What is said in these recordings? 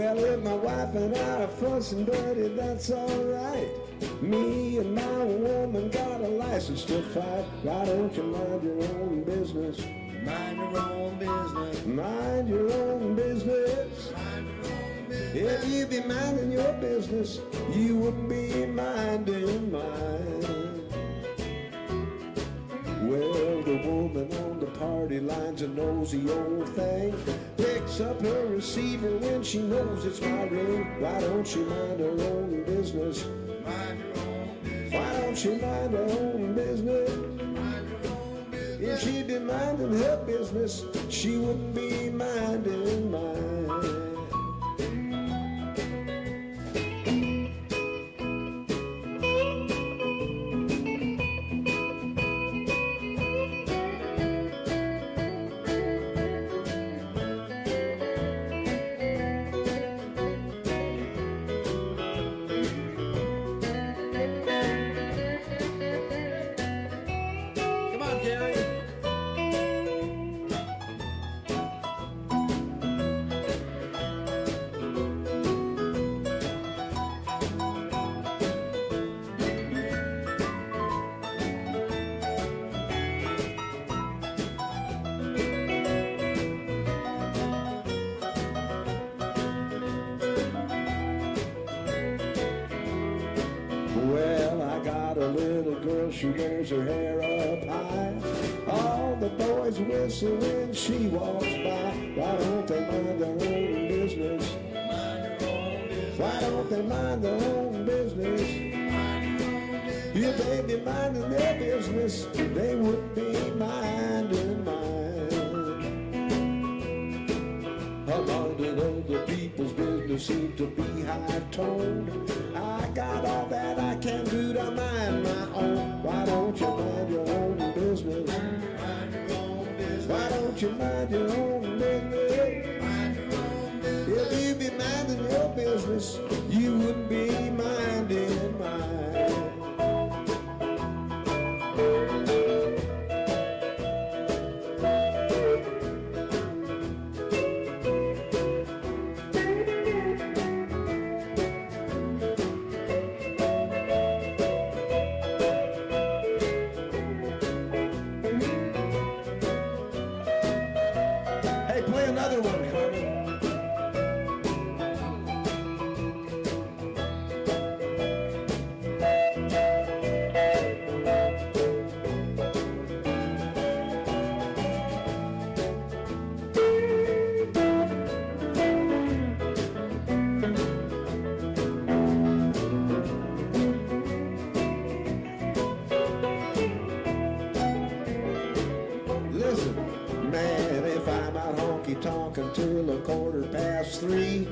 Well, if my wife and I are fussing, buddy, that's alright. Me and my woman got a license to fight. Why don't you mind your own business? Mind your own business. Mind your own business. Mind your own business. If you be minding your business, you wouldn't be minding mine. Well, the woman on the party line's a nosy old thing. Picks up her receiver when she knows it's my ring. Why don't she mind her own business? Mind your own business. Why don't she mind her own business? Mind your own business. If she'd be minding her business, she wouldn't be minding mine. Well, I got a little girl, she wears her hair up high. All the boys whistle when she walks by. Why don't they mind their own business? Mind your own business. Why don't they mind their own business? Mind your own business. If they'd be minding their business, they would be minding mine. Among the other people's business seem to be high-toned. I got all that I can do to mind my own. Why don't you mind your own business? Mind your own business. Why don't you mind your own business? Mind your own business. If you be minding your business, you wouldn't be minding mine. Play another one, Carmen. Listen, man, if I'm out honky-tonk until 3:15,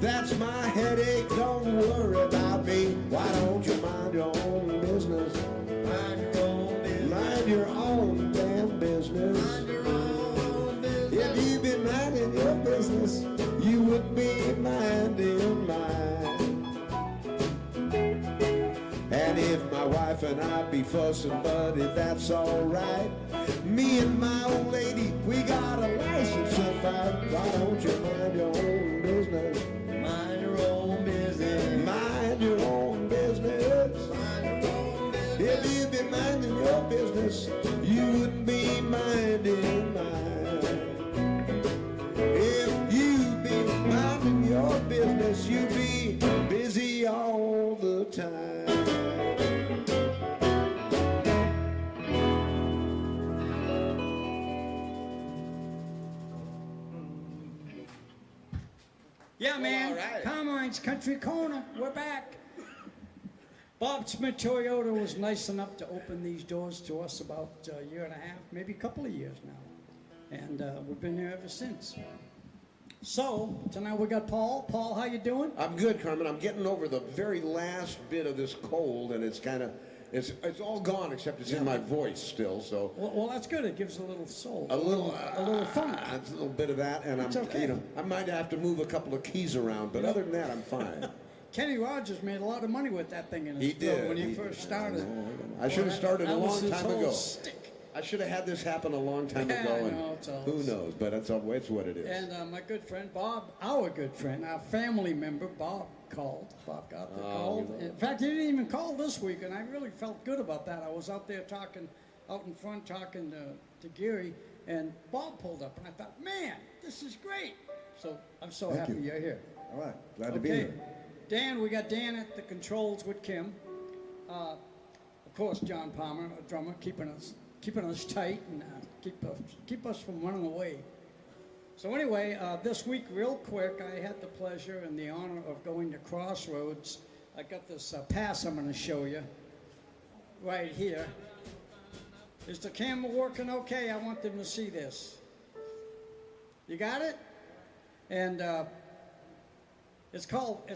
that's my headache, don't worry about me. Why don't you mind your own business? Mind your own business. Mind your own damn business. Mind your own business. If you be minding your business, you would be minding mine. And if my wife and I be fussing, buddy, that's alright. Me and my old lady, we got a license to fight. Why don't you mind your own business? Mind your own business. Mind your own business. Mind your own business. If you be minding your business, you wouldn't be minding mine. If you be minding your business, you be busy all the time. Yeah, man. All right. Carmine's Country Corner. We're back. Bob Smith Toyota was nice enough to open these doors to us about a year and a half, maybe a couple of years now. And we've been there ever since. So, tonight we got Paul. Paul, how you doing? I'm good, Carmen. I'm getting over the very last bit of this cold, and it's kind of, it's all gone except it's in my voice still, so. Well, that's good. It gives a little soul. A little funk. It's a little bit of that, and It's I'm, okay. you know, I might have to move a couple of keys around, but other than that, I'm fine. Kenny Rogers made a lot of money with that thing in his He throat did. when he first started. I should have started a That was long his time whole ago. Stick. I should have had this happen a long time Yeah, ago. I And know, it's all- who knows? But it's what it is. And my good friend Bob, our good friend, our family member, Bob called. Bob got the call. we know. In fact, he didn't even call this week, and I really felt good about that. I was out there talking, out in front talking to Gary, and Bob pulled up, and I thought, man, this is great. So I'm so Thank happy you. you're here. All right, glad to be Okay, here. Dan, we got Dan at the controls with Kim. Of course, John Palmer, a drummer, keeping us tight and keep us from running away. So anyway, this week, real quick, I had the pleasure and the honor of going to Crossroads. I got this pass I'm going to show you right here. Is the camera working okay? I want them to see this. You got it? And it's called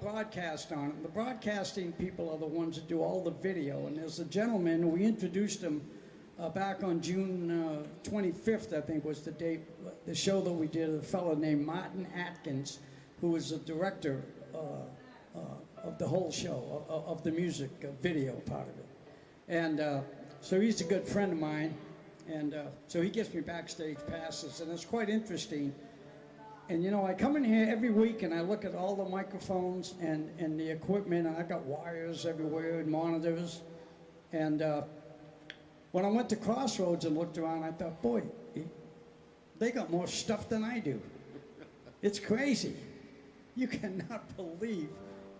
Broadcast On It. The broadcasting people are the ones that do all the video. And there's a gentleman, we introduced him back on June 25th, I think was the date, the show that we did, a fellow named Martin Atkins, who was the director of the whole show, of the music video part of it. And so he's a good friend of mine. And so he gives me backstage passes, and it's quite interesting. And you know, I come in here every week and I look at all the microphones and the equipment, and I got wires everywhere and monitors. And when I went to Crossroads and looked around, I thought, boy, they got more stuff than I do. It's crazy. You cannot believe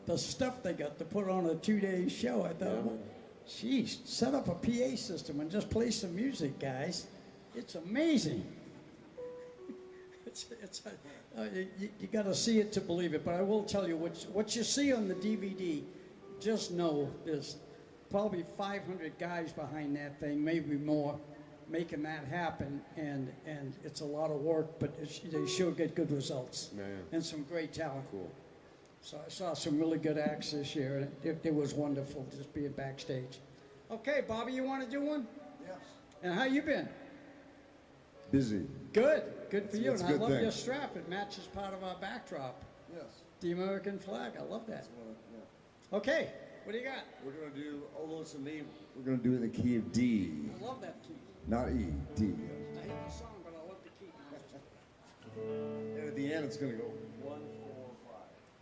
the stuff they got to put on a 2-day show. I thought, well, geez, set up a PA system and just play some music, guys. It's amazing. You got to see it to believe it. But I will tell you, what you see on the DVD, just know there's probably 500 guys behind that thing, maybe more, making that happen. And it's a lot of work, but they sure get good results. Yeah. And some great talent. Cool. So I saw some really good acts this year, and it was wonderful just being backstage. Okay, Bobby, you want to do one? Yes. And how you been? Busy. Good for you. It's a And I good love thing. your strap. It matches part of our backdrop, Yes. the American flag. I love that. Yeah. Okay, what do you got? We're gonna do "Oh Lonesome Me." We're gonna do it in the key of D, I love that key. not E. D. I hate the song, but I love the key. And at the end, it's gonna go 1,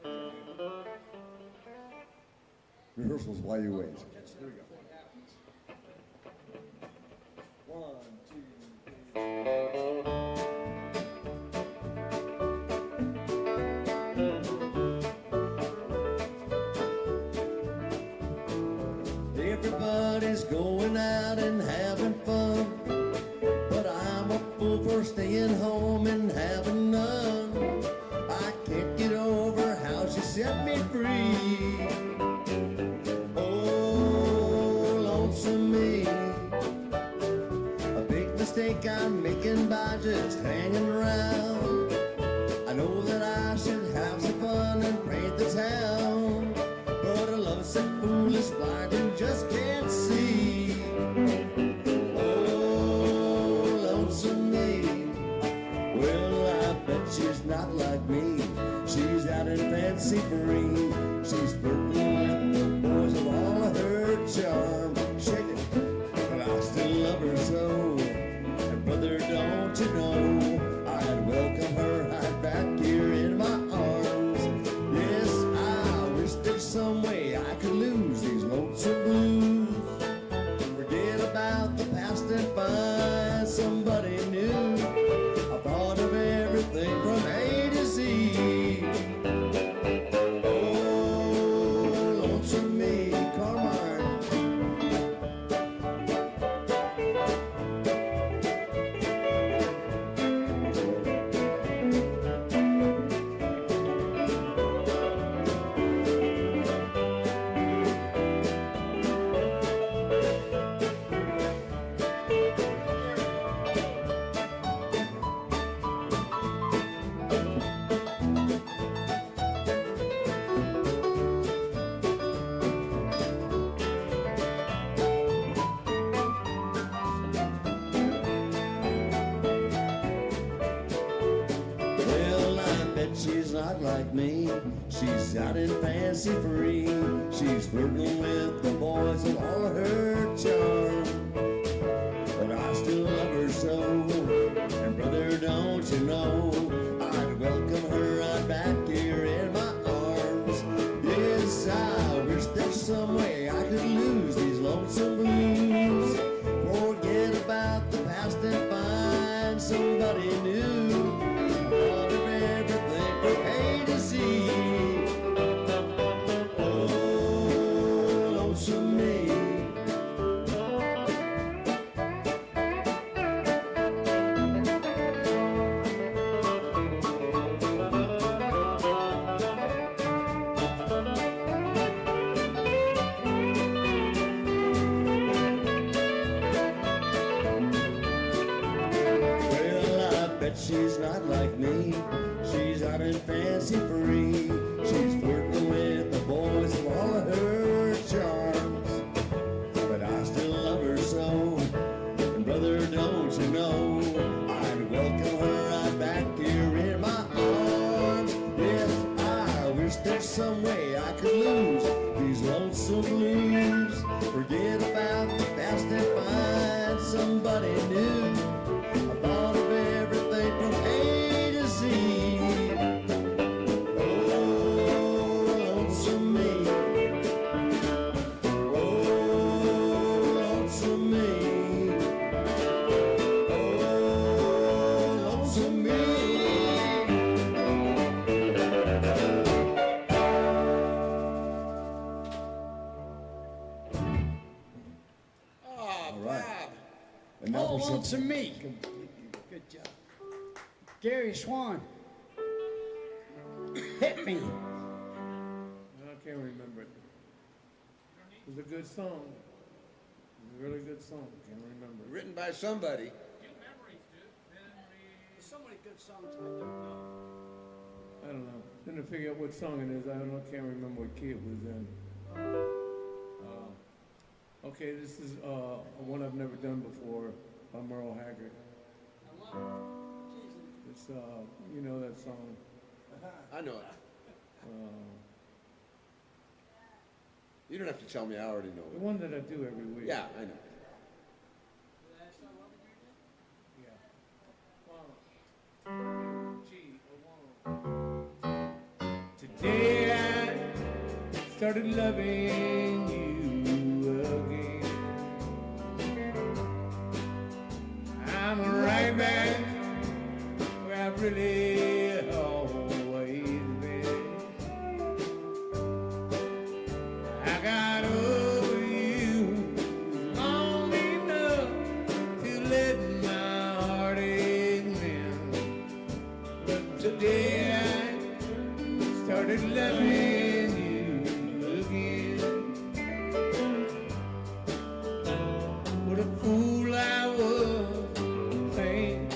4, 5. Rehearsals while you wait. Here we go. 1, 2, 3. Everybody's going out and having fun, but I'm a fool for staying home and having none. I can't get over how she set me free. Oh, lonesome me. A big mistake I'm making by just hanging around. I know that I should have some fun and paint the town, but a lovesick fool is blind and just can't see. Oh, lonesome me. Well, I bet she's not like me. She's out in fancy free. She's flirting with the boys of all of her charm. Shake it, but I still love her so. And brother, don't you know, I'd welcome her right back here in my arms. Yes, I wish there's some way I could lose these lonesome blues. Forget about the past and find somebody new. I thought of everything from A to Z. Oh, lonesome me, come on. Well, I bet she's not like me. She's out in fancy free. She's flirting with the boys of all of her charm. But I her so. And brother, don't you know, I'd welcome her right back here in my arms. Yes, I wish there's some way I could lose these lonesome blues. Forget about the past and find somebody new. Out of everything from A to Z. Oh, lonesome me. She's not like me. She's out in fancy free. She's flirting with the boys of all of her charms. But I still love her so. And brother, don't you know, I'd welcome her right back here in my arms. Yes, I wish there's some way I could lose these lonesome blues. Forget about the past and find somebody new. I thought of everything from A to Z. Oh, lonesome me. Oh, lonesome me. Oh, lonesome me. Oh, right. Bob. And now Oh, for some- lonesome me. Good job. Gary Swan. Hit me. I can't remember it. It was a good song. It was a really good song. Can't remember. Written by somebody. There's so many good songs I don't know. I don't know. Trying to figure out what song it is. I don't know. Can't remember what key it was in. Okay, this is one I've never done before by Merle Haggard. It's you know that song. I know it. Uh, You don't have to tell me. I already know the it. one that I do every week. Yeah, I know. Today I started loving you again. I'm right back where I've really always been. I got over you long enough to let my heart mend. But today I started loving you again. What a fool I was, think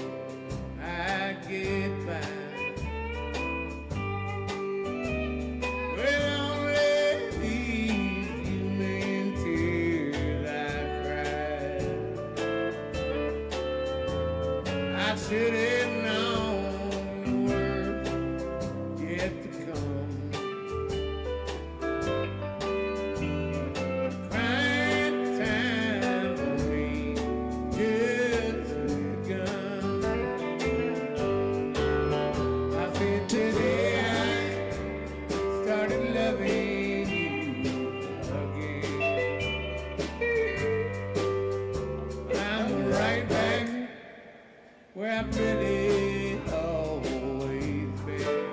I'd get by. Well, only these human tears I cried. I should have known the worst yet to come. Crying time for me just begun. I said today I started loving you again. I'm right back where I've really always been.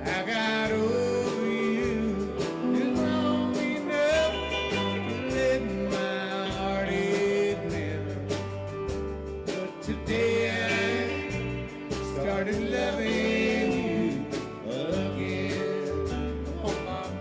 I got over you just long enough to let my heart mend. But today I started loving you again. Oh, Mom.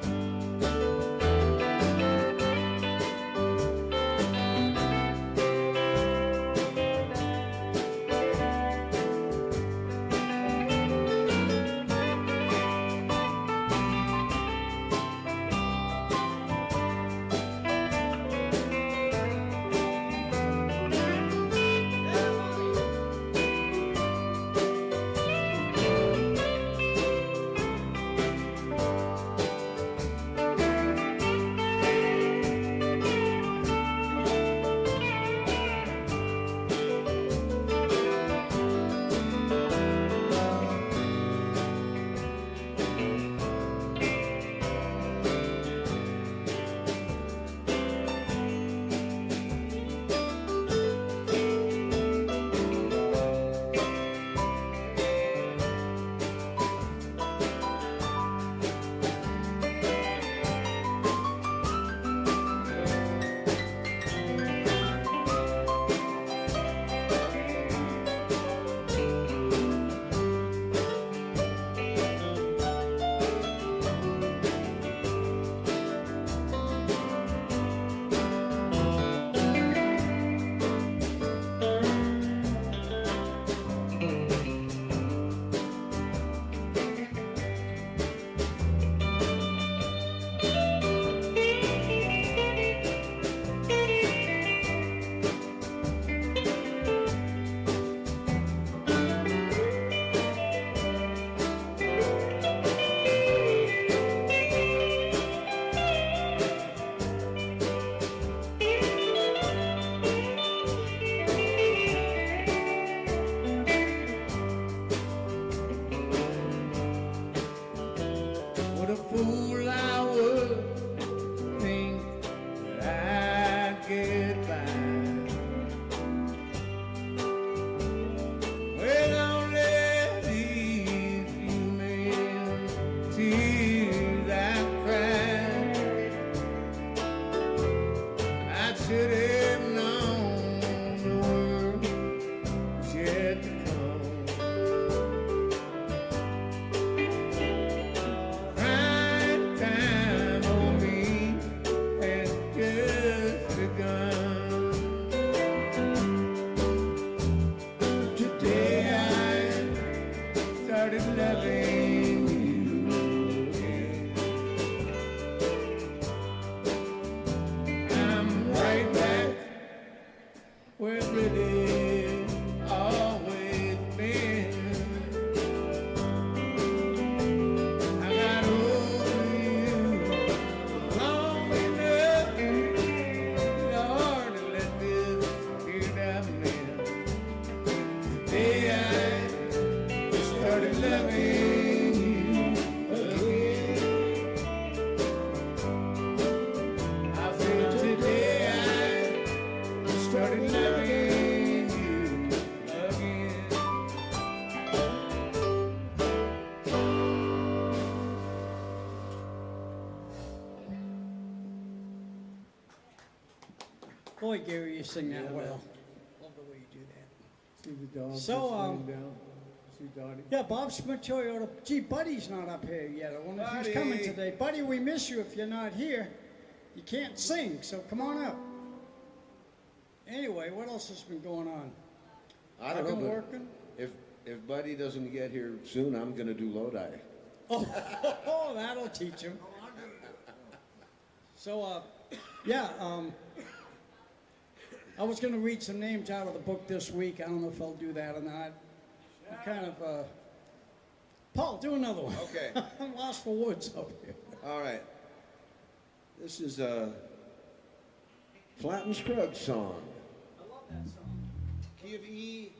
where it really always been. I got over you long enough, Lord, to let this here down there. Today I started loving you again. I said today I started loving you again. Boy, Gary, you sing that well. Love the way you do that. See the dog So, just laying down. See Dottie. Yeah, Bob Smith Toyota. Gee, Buddy's not up here yet. I wonder if he's coming Buddy. today. Buddy, we miss you if you're not here. You can't sing, so come on up. Anyway, what else has been going on? I don't know, Been but working? if Buddy doesn't get here soon, I'm gonna do Lodi. Oh, that'll teach him. So, yeah, I was going to read some names out of the book this week. I don't know if I'll do that or not. I'm kind of, Paul, do another one. Okay. I'm lost for words up here. All right. This is a Flatt and Scruggs song. I love that song. Key of E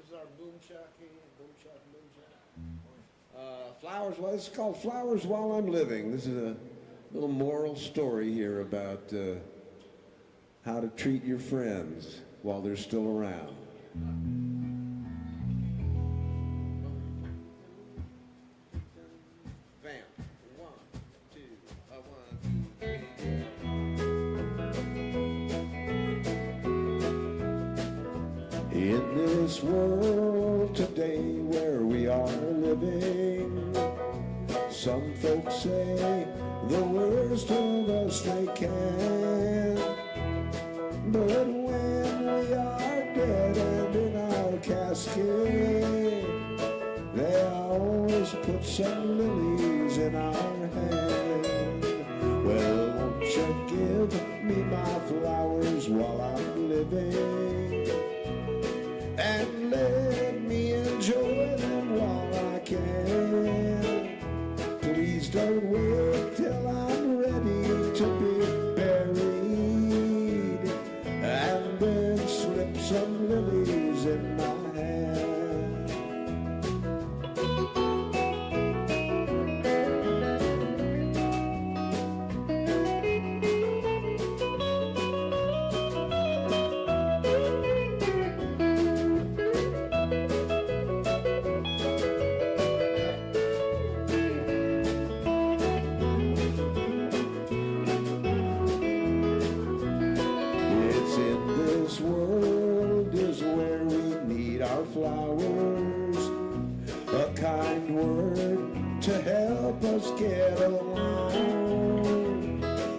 is our boom shack key, boom shack. Flowers, well, it's called Flowers While I'm Living. This is a little moral story here about how to treat your friends while they're still around. Vamp. 1, 2, 1, 2, 3. In this world today where we are living, some folks say the worst of us they can. But when we are dead and in our casket, they always put some lilies in our hand. Well, won't you give me my flowers while I'm living? And let me enjoy them while I can. Please don't wait till I'm ready to be buried and then slip some lilies in my hand. It's in this world is where we need our flowers. A kind word to help us get along.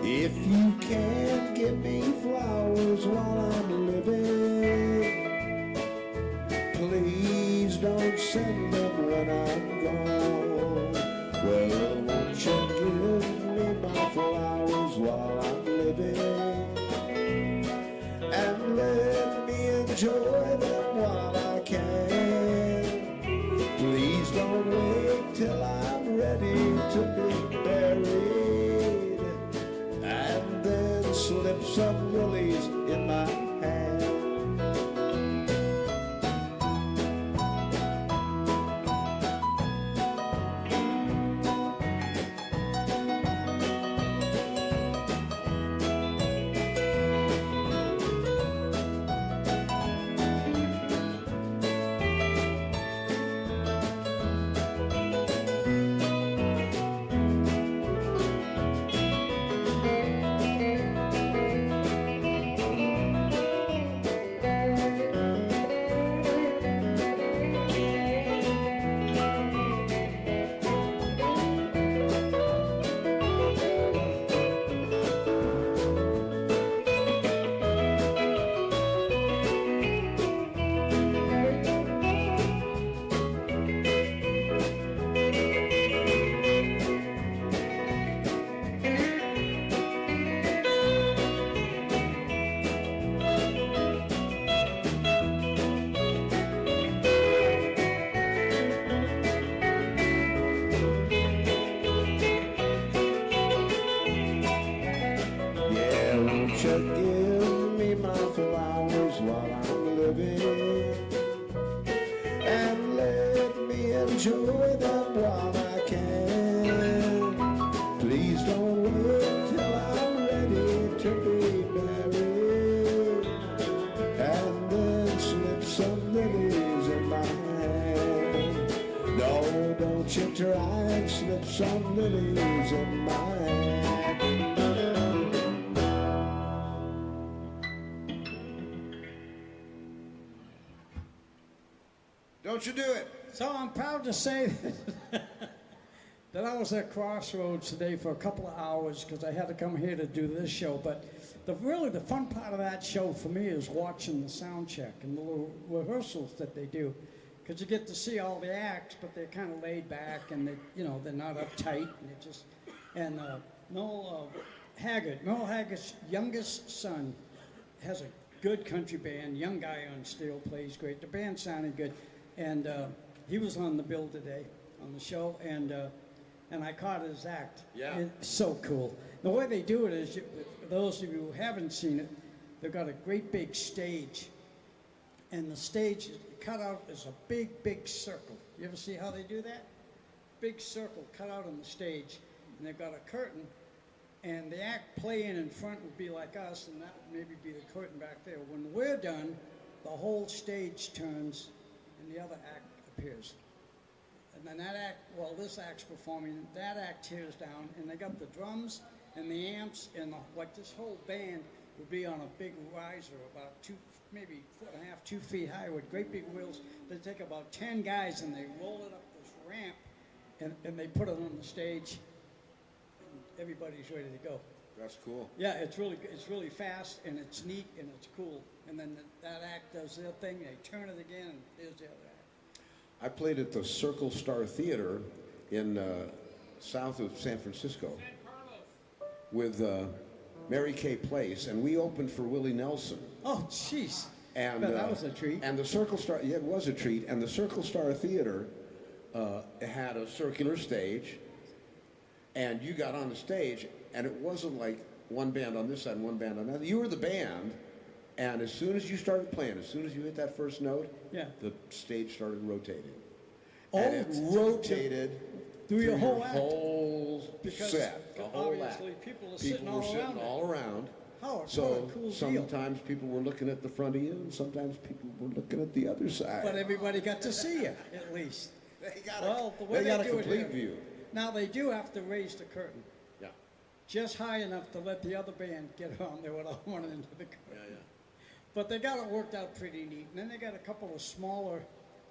If you can't give me flowers while I'm living, please don't send them when I'm gone. Well, won't you give me my flowers while I'm living? And let me enjoy them while I can. Please don't wait till I'm ready to be buried and then slip some lilies in my hand. she'll try and slip some lilies in my hat. Don't you do it? So I'm proud to say that I was at Crossroads today for a couple of hours because I had to come here to do this show. But really the fun part of that show for me is watching the sound check and the little rehearsals that they do, because you get to see all the acts, but they're kind of laid back and they're not uptight and Noel Haggert's youngest son has a good country band. Young guy on steel, plays great. The band sounded good, and he was on the bill today on the show, and I caught his act. Yeah. It's so cool. The way they do it is, for those of you who haven't seen it, they've got a great big stage, and the stage is cut out as a big circle. You ever see how they do that? Big circle cut out on the stage, and they've got a curtain, and the act playing in front would be like us, and that would maybe be the curtain back there. When we're done, the whole stage turns, and the other act appears. And then that act, while this act's performing, that act tears down, and they got the drums and the amps, and like this whole band would be on a big riser about maybe 1.5 to 2 feet high with great big wheels. They take about 10 guys and they roll it up this ramp, and they put it on the stage, and everybody's ready to go. That's cool. Yeah, it's really fast, and it's neat, and it's cool. And then that act does their thing, they turn it again, and there's the other act. I played at the Circle Star Theater in south of San Francisco with Mary Kay Place, and we opened for Willie Nelson. Oh, jeez. And Bet that was a treat. And the Circle Star, yeah, it was a treat. And the Circle Star Theater had a circular stage, and you got on the stage, and it wasn't like one band on this side and one band on that. You were the band, and as soon as you started playing, as soon as you hit that first note, Yeah. the stage started rotating. Oh, and it rotated through your whole act. whole Because set, the whole act. obviously people are sitting People all were sitting around it. all around. What So a cool deal. sometimes people were looking at the front of you, and sometimes people were looking at the other side. But everybody got to see you, at least. They got Well, the way they got a do it complete here- view. Now, they do have to raise the curtain Yeah. just high enough to let the other band get on there without running into the curtain. Yeah, yeah. But they got it worked out pretty neat. And then they got a couple of smaller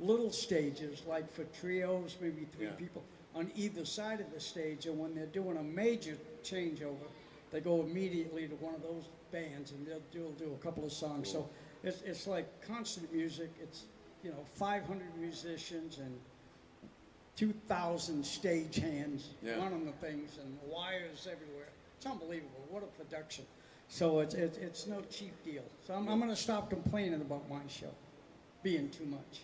little stages, like for trios, maybe three Yeah. people on either side of the stage. And when they're doing a major changeover, they go immediately to one of those bands, and they'll do a couple of songs. Cool. So it's like constant music. It's 500 musicians and 2,000 stage hands Yeah. running the things, and wires everywhere. It's unbelievable. What a production. So it's no cheap deal. So I'm going to stop complaining about my show being too much.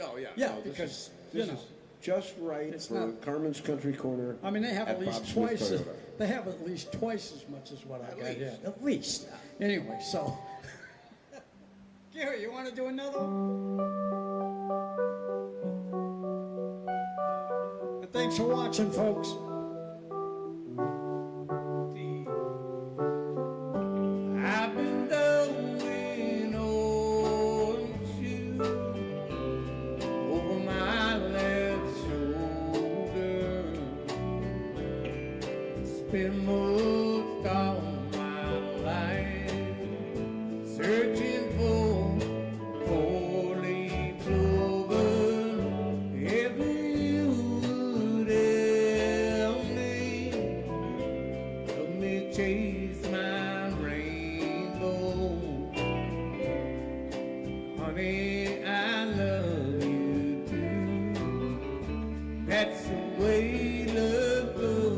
Oh, yeah. Yeah, no, this because, is, you this know, is just right it's for not- Carmen's Country Corner. I mean, they have at least Bob Smith twice as, Toyota. they have at least twice as much as what I At got least. here. At least. Anyway, so. Gary, you want to do another one? And thanks for watching, folks. I've been going on you over my left shoulder. Spend most of my life searching for four-leaf clover. If you would help me chase my rainbow. Honey, I love you too. That's the way love goes.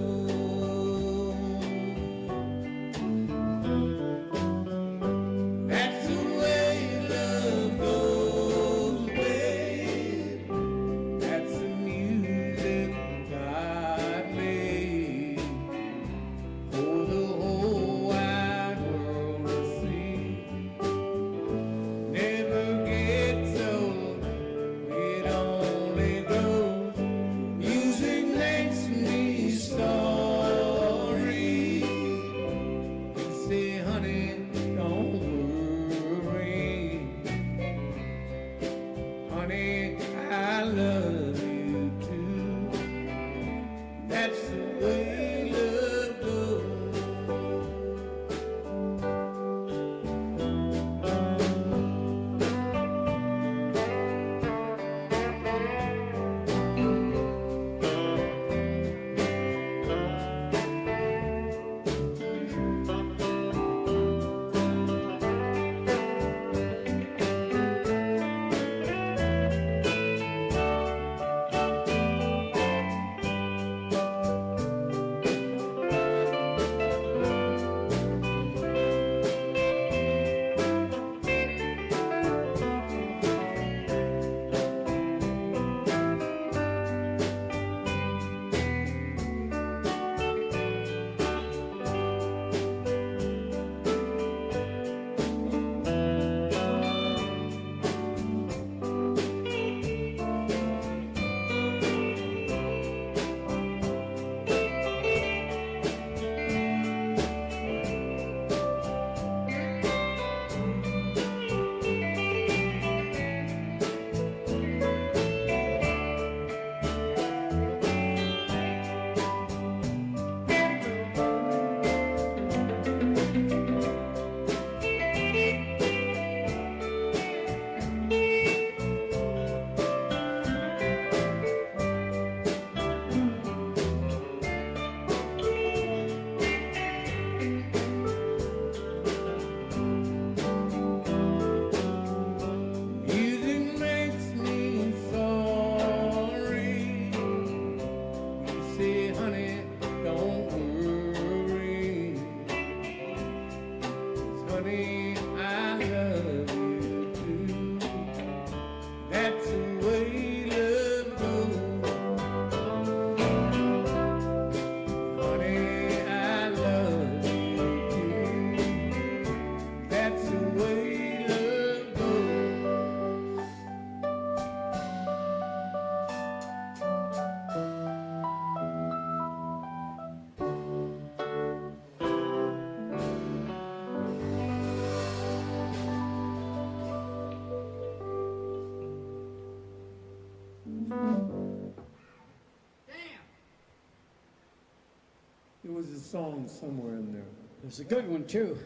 was a song somewhere in there. It was a good one too.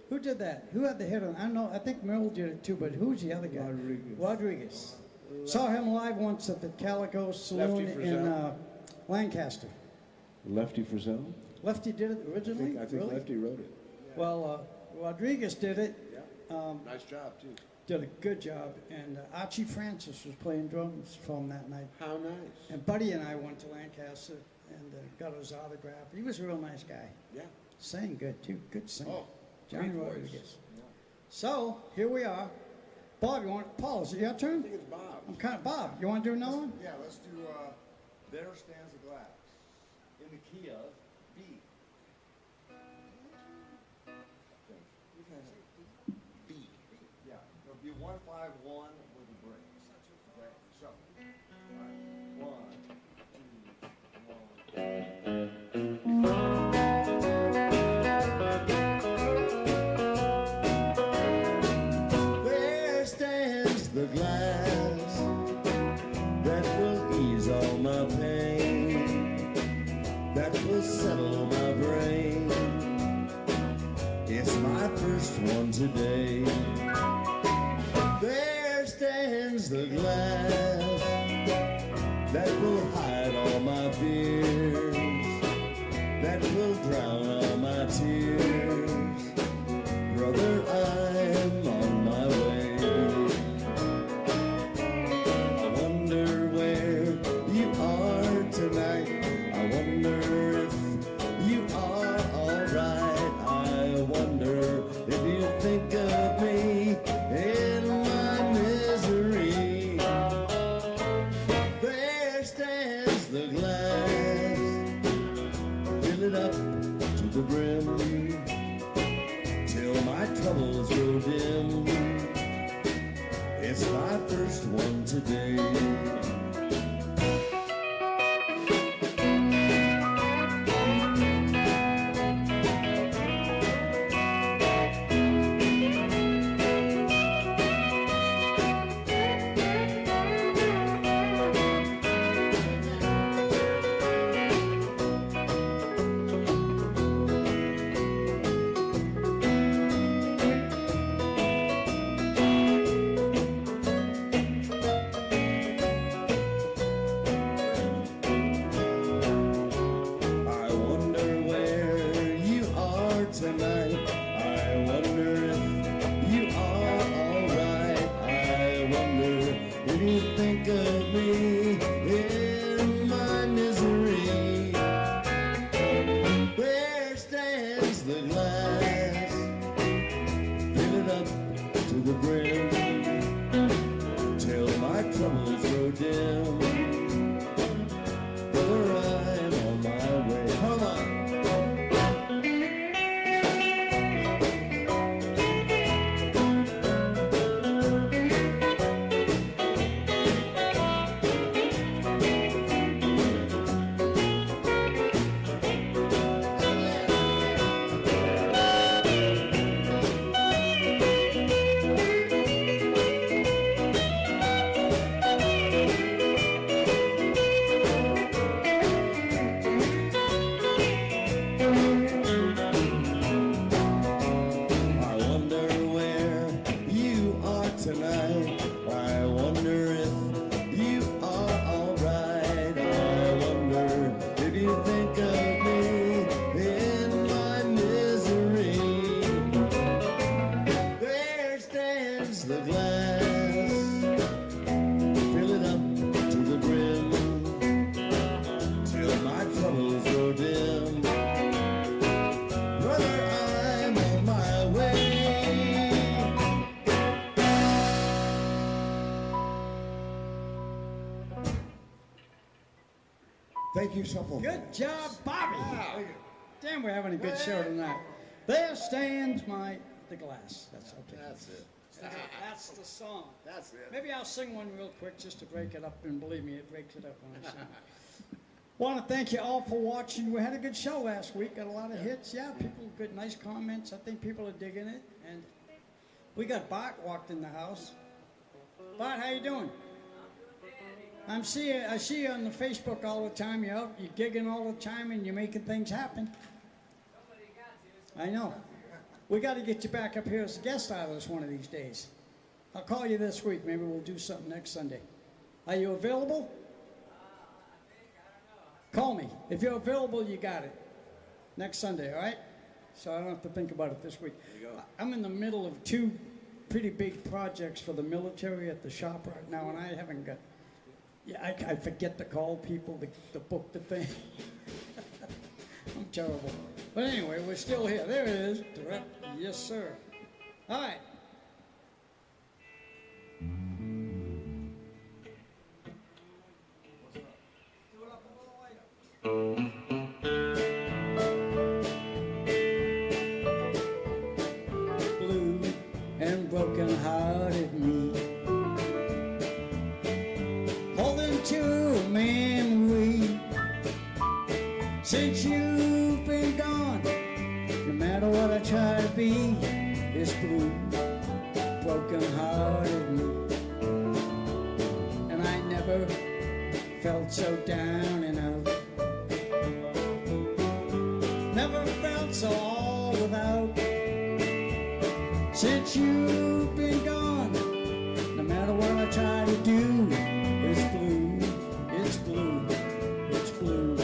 Who did that? Who had the hit on? I don't know. I think Merle did it too, but who's the other guy? Rodriguez. Rodriguez. Saw him live once at the Calico Saloon Lefty in Frizzell? Lancaster. Lefty Frizzell? Lefty did it originally. I think really? Lefty wrote it. Well, Rodriguez did it. Yeah. Nice job, too. Did a good job, and Archie Francis was playing drums for him that night. How nice. And Buddy and I went to Lancaster and got his autograph. He was a real nice guy. Yeah. Sang good too. Good singer. Oh, Johnny great voice. Rodriguez. So here we are. Bob, you want Paul? Is it your I turn? think it's Bob. I'm kind of Bob. You want to do another one? Yeah, let's do There Stands the Glass in the key of B. B. Yeah, it'll be 151 with a break. Okay, so. All right. 1, 2, 1. There stands the glass that will ease all my pain, that will settle my brain. It's my first one today. There stands the glass that will hide all my fears, that will drown all my tears. Brother, I'm on my way. I wonder where you are tonight. I wonder if you are alright. I wonder if you think of me in my misery. There stands the glass, fill it up to the brim, till my troubles grow dim. It's my first one today. I wonder where you are tonight. I wonder if you are alright. I wonder if you think of me in my misery. There stands the glass, fill it up to the brim, till my troubles grow dim. Brother, I'm on my way. Come on. I wonder where you are tonight. I wonder if you are alright. I wonder if you think of me in my misery. There stands the glass, fill it up to the brim, till my troubles grow dim. Brother, I'm on my way. Thank you, Shuffle. Good job, Bobby. Damn, we're having a good show tonight. There stands the glass. That's okay. That's it. That's the song. That's it. Maybe I'll sing one real quick just to break it up, and believe me, it breaks it up when I sing. Want to thank you all for watching. We had a good show last week. Got a lot of hits. Yeah, people, good, nice comments. I think people are digging it. And we got Bart walked in the house. Bart, how you doing? I see you on the Facebook all the time. You're out, you're gigging all the time, and you're making things happen. I know. We got to get you back up here as a guest artist one of these days. I'll call you this week. Maybe we'll do something next Sunday. Are you available? Call me. If you're available, you got it. Next Sunday, all right? So I don't have to think about it this week. I'm in the middle of 2 pretty big projects for the military at the shop right now, and I haven't got... Yeah, I forget to call people to book the thing. I'm terrible. But anyway, we're still here. There it is. Direct. Yes, sir. All right. Blue and broken-hearted me, holding to a memory. Since you've been gone, no matter what I try to be, it's blue, broken-hearted me. And I never felt so down and out, never felt so all without. Since you've been gone, no matter what I try to do, it's blue, it's blue, it's blue.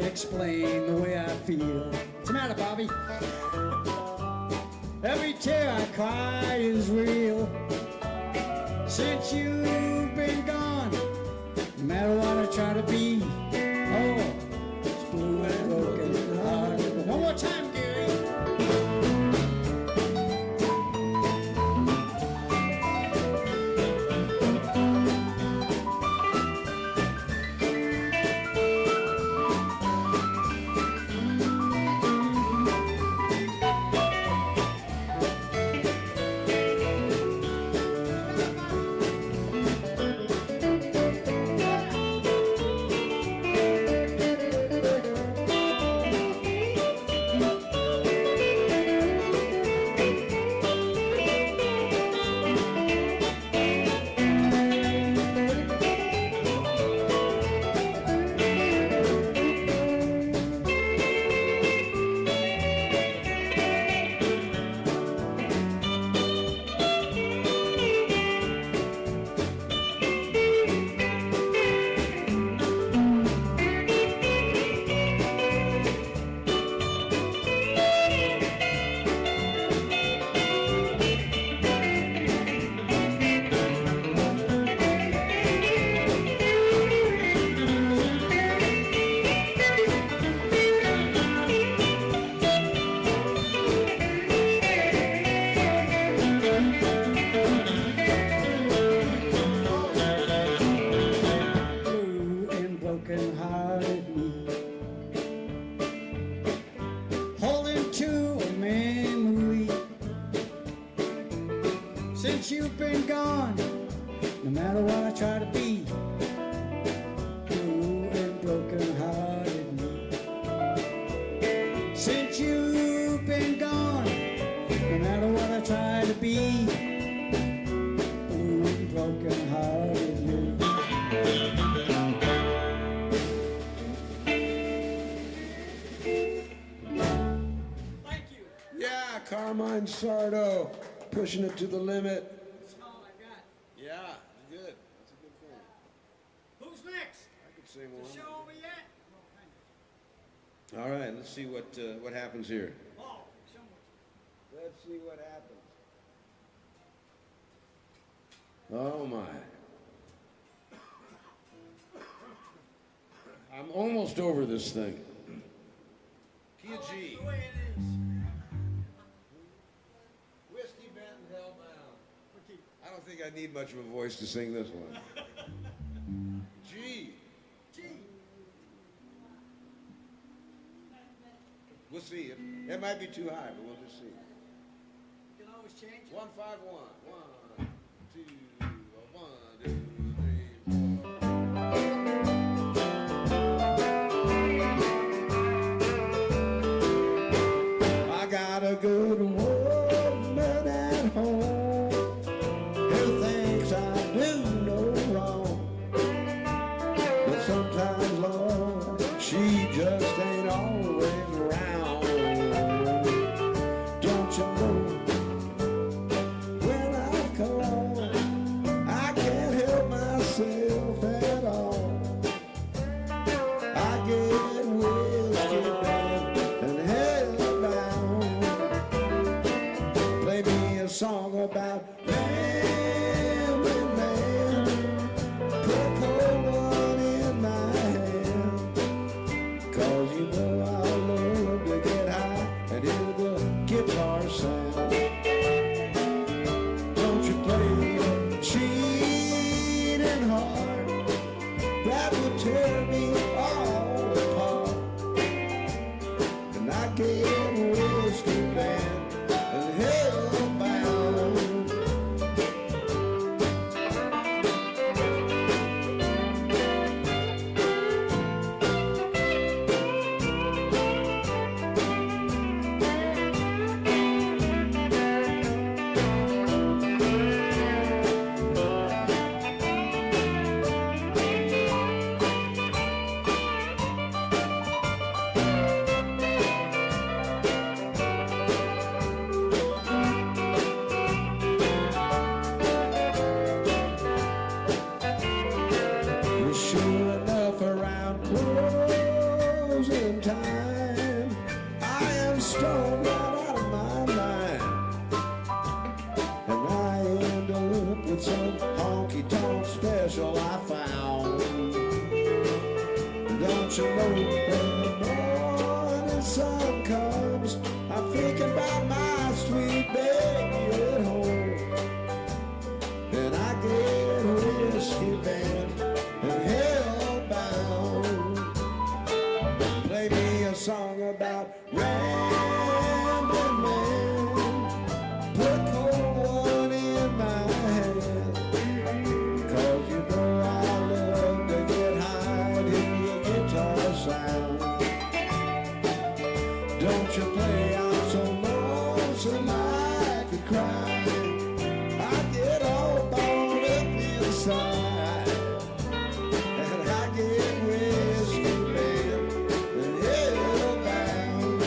Explain the way I feel. What's the matter, Bobby? Every tear I cry is real. Since you've been gone, no matter what I try to be, oh, it's blue and broken hearted. One more time, Gary. since you've been gone. No matter what I try to be, blue and broken hearted me. Since you to be broken hearted me. Thank you. Yeah, Carmine Sardo, pushing it to the limit. That's all I got. Yeah, good. That's a good thing. Who's next? I could sing The show one. over yet? All right, let's see what happens here. Oh, somewhere. Let's see what happens. Oh my. I'm almost over this thing. Key of G. The way it is. Whiskey Benton Hellbound. I don't think I need much of a voice to sing this one. G. G. We'll see. It might be too high, but we'll just see. You can always change it. 1 5 1. 1 2 1 2 3 4. I got a good woman at home who thinks I do no wrong, but sometimes, Lord, she just ain't always around. Don't you know? When I come home, I can't help myself at all. I get whiskey bound and hellbound. Play me a song about gambling man. Put a cold one in my hand. 'Cause you know I love to get high and hear the guitar sound. Don't you play a cheating heart that would tear me all apart. And I get whiskey band and hellbound. Well, sure enough, around closing time, I am stoned right out of my mind, and I end up with some honky-tonk special I found. Don't you know when the morning sun comes, I'm thinking about my sweet baby at home, and I get whiskey band and hellbound. Play me a song about rambling man. Put cold one in my hand. 'Cause you know I love to get high and hear the guitar sound. Don't you play out so lonesome I could cry. I get all balled up inside, and I get whiskey band and hellbound.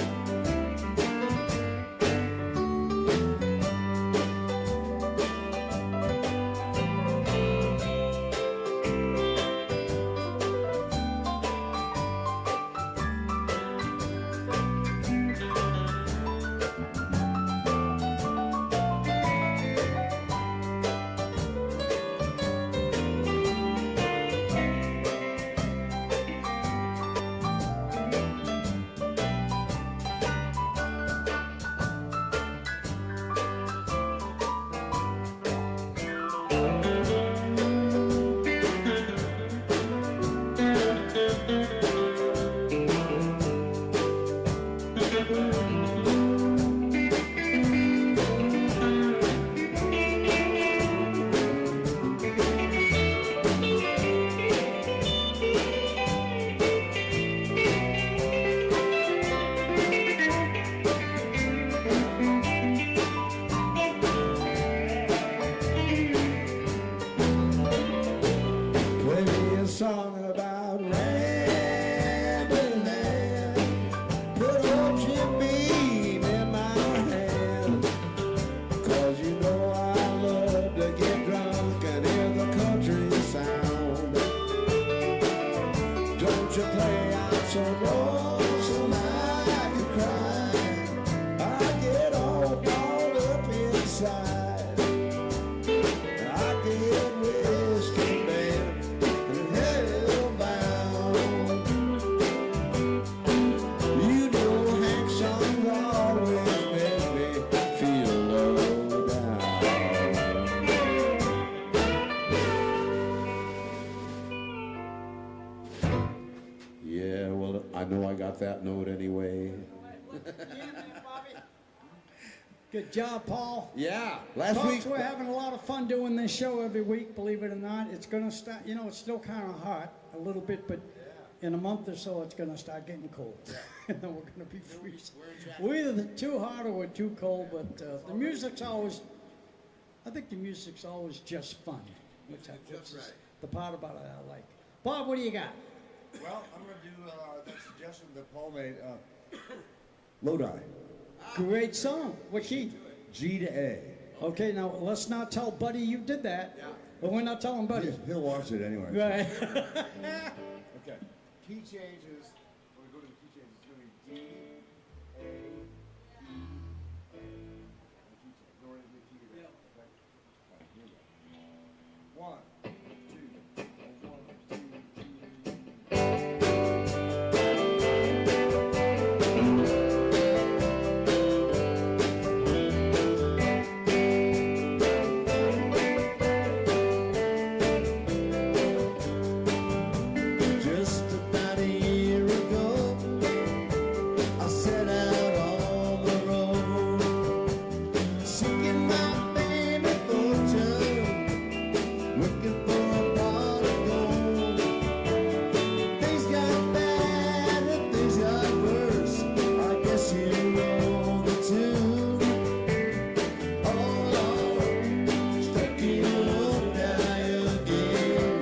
play. I'm so lonesome I could cry. I get all balled up inside. I get whiskey band and hellbound. You know Hank songs always make me feel low down. Yeah, well, I know I got that note anyway. Good job, Paul. Yeah, last Folks, week. we're having a lot of fun doing this show every week, believe it or not. It's going to start, you know, it's still kind of hot a little bit, but in a month or so, it's going to start getting cold. And then we're going to be freezing. We're either too hot or we're too cold, but the music's always, I think the music's always just fun, which is the part about it I like. Bob, what do you got? Well, I'm going to do that suggestion that Paul made. Lodi. Great song. What key? G to A. Okay, now let's not tell Buddy you did that. Yeah. But we're not telling Buddy. He'll watch it anyway. Right. Okay. Key changes. When we go to the key changes, it's going to be D, A, E, A. Key change. No, we're going to do key there. Okay? All right, here we go. 1, 2, 1, 2, 3. Just about a year ago, I set out on the road, seeking my favorite fortune, looking for a pot of gold. Things got bad and things got worse. I guess you know the tune. Oh Lord, stuck in Lodi again.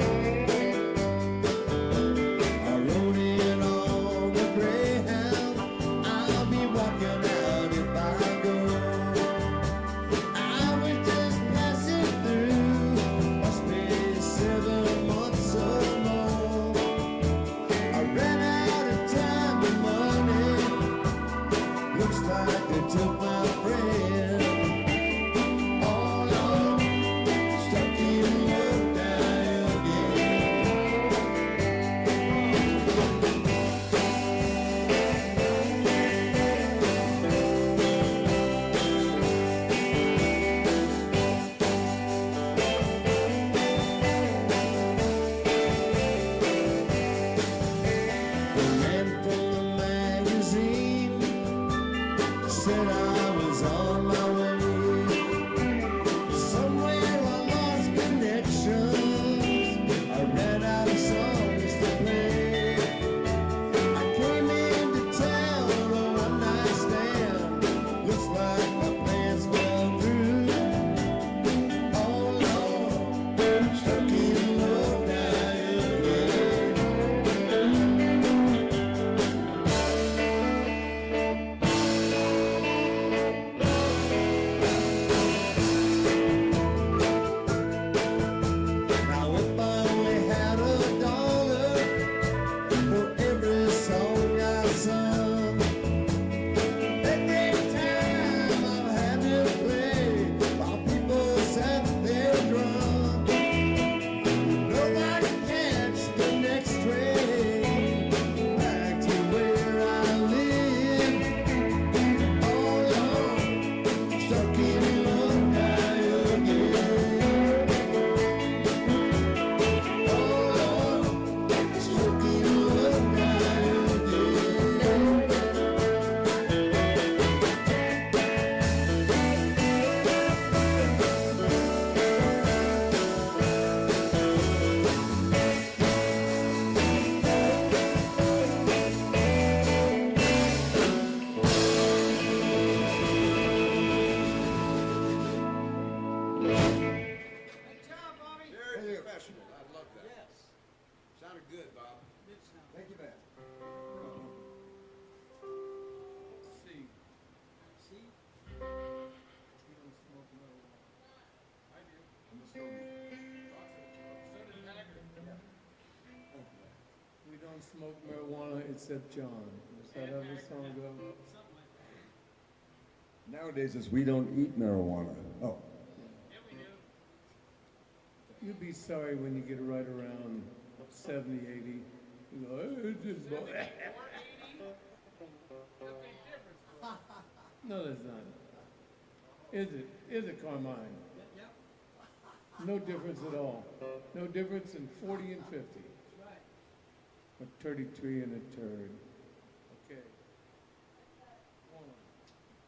I rode in on the Greyhound. I'll be walking out if I go. I was just passing through. Must be 7 months or more. I ran out of time and money. Looks like they took my friend. Oh Lord, stuck in Lodi again. The man from the magazine said I was on my way. Somewhere I lost connections. I ran out of songs to play. I came into town on a one-night stand. Looks like my plans fell through. Oh Lord, stuck in Lodi again. smoke marijuana except John. Is that how the song goes? Nowadays, it's we don't eat marijuana. Oh, You'll be sorry when you get right around 70, 80. You go, "Oh, it's just No, there's not. Is it? Is it, Carmine? No difference at all. No difference in 40 and 50. A 33 and a turd. Okay. 1,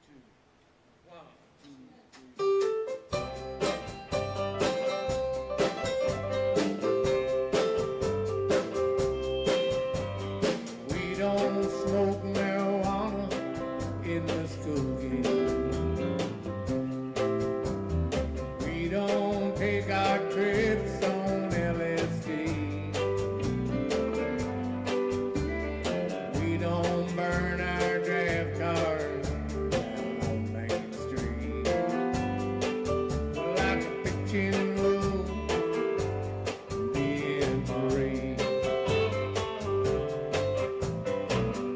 2, 1, 2, 3. We don't smoke marijuana in the school gate. We don't take our trips on LSD. We don't burn our draft cars down on Main Street. We're like a pitching room being free.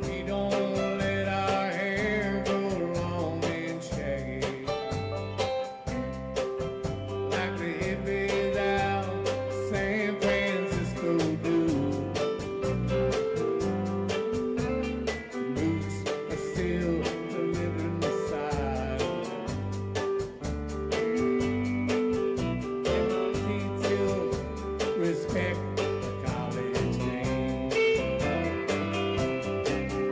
We don't let our hair go long and shaggy like the hippies out San Francisco do. Boots are still delivering the side. Need to respect the college name.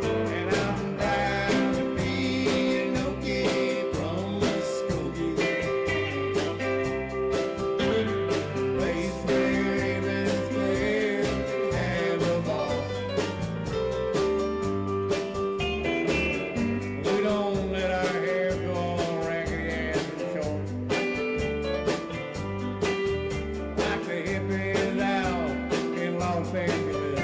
And I'm proud to be an Okie from Muskogee. Place where Ravens play have a ball. We don't let our hair go all raggedy and short, like the hippies out in Los Angeles.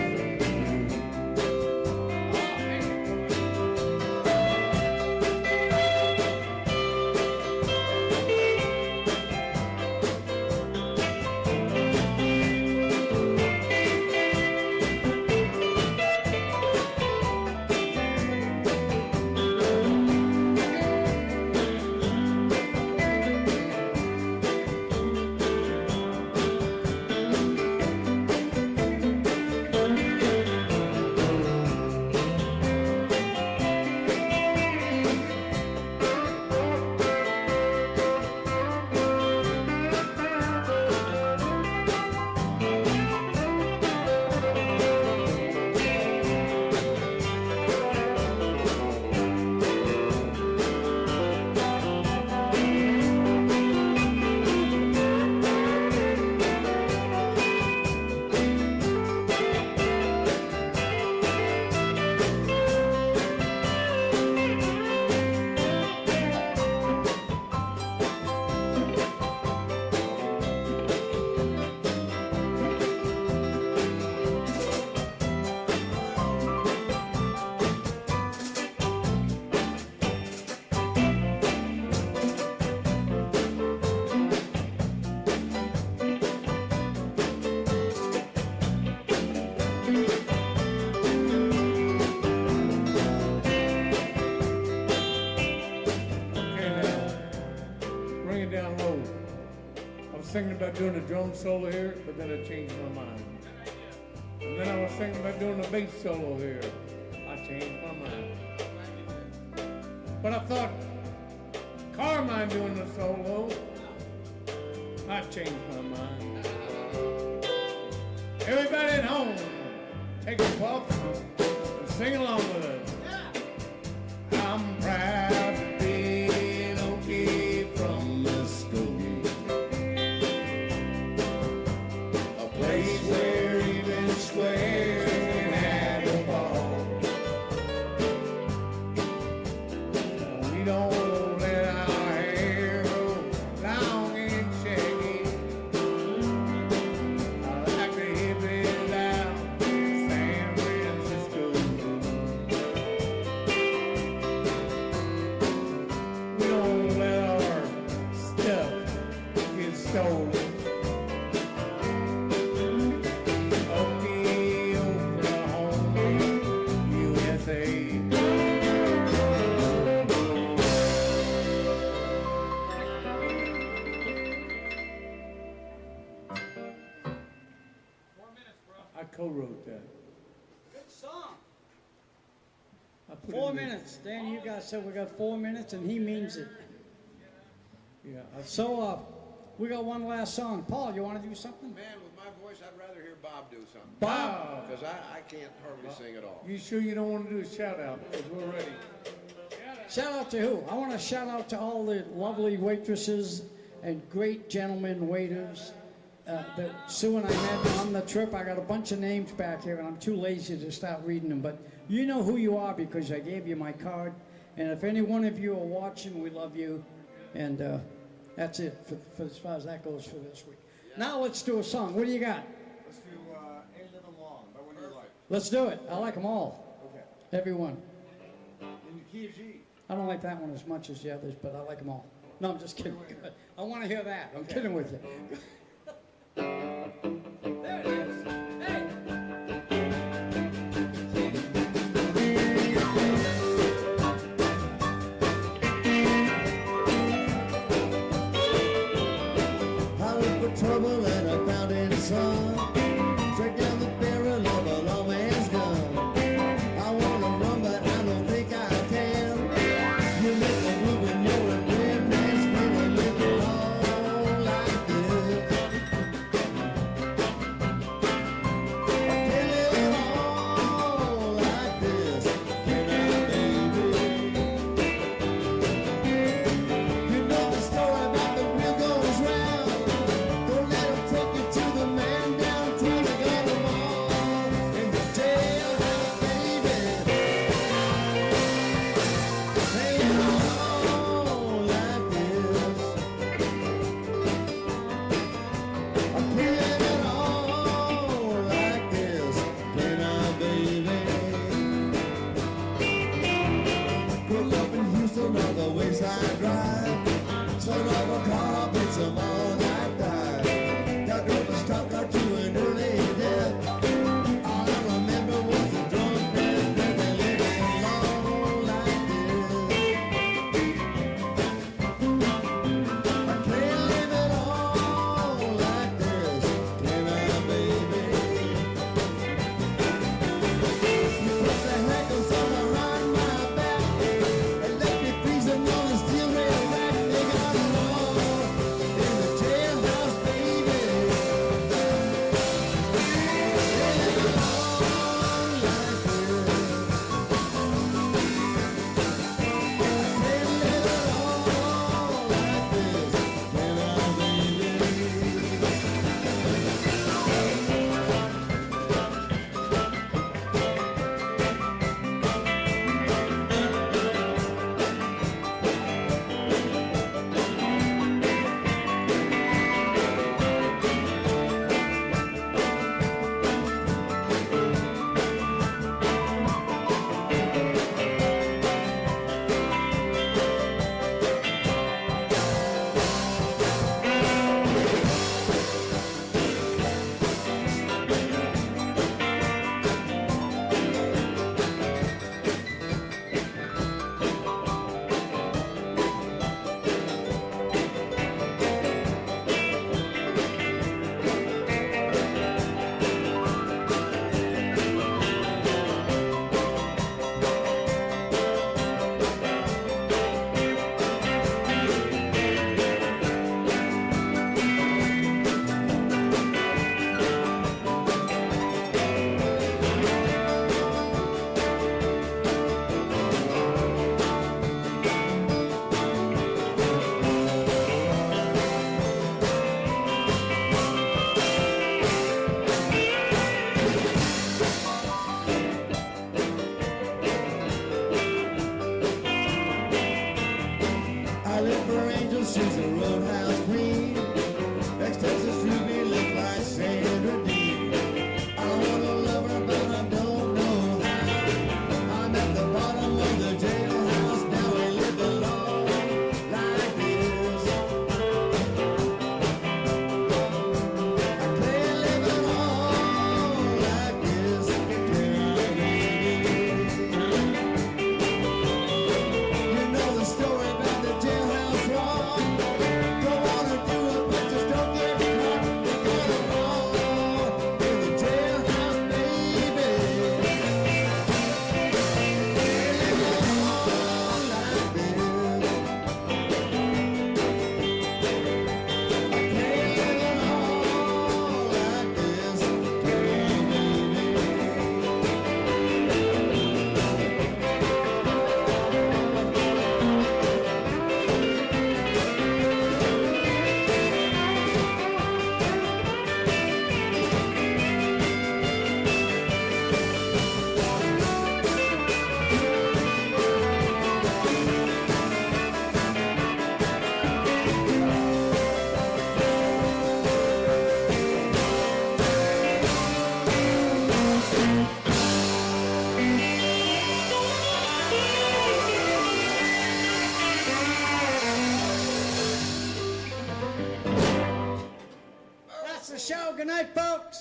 Okay, now, bring it down low. I was thinking about doing a drum solo here, but then I changed my mind. And then I was thinking about doing a bass solo here. I changed my mind. But I thought, Carmine doing the solo, I changed my mind. Everybody at home, take a puff and sing along with us. I'm proud to be an Okie from Muskogee, a place where even squares can have a ball. We don't let our hair grow long and shaggy, like the hippies out San Francisco. put 4 in there. minutes. Danny, you guys said we got 4 minutes, and he means it. Yeah, So, we got one last song. Paul, you want to do something? Man, with my voice, I'd rather hear Bob do something. Bob. Because I can't hardly sing at all. you sure you don't want to do a shout out? Because we're ready. Shout out to who? I want to shout out to all the lovely waitresses and great gentlemen waiters that Sue and I met on the trip. I got a bunch of names back here, and I'm too lazy to start reading them. But you know who you are because I gave you my card. And if any one of you are watching, we love you. And that's it for as far as that goes for this week. Now let's do a song. What do you got? Let's do Ain't Living Long. That one you like. Let's do it. I like them all. Okay. Everyone. In the key of G. I don't like that one as much as the others, but I like them all. No, I'm just kidding. I want to hear that. I'm kidding with you.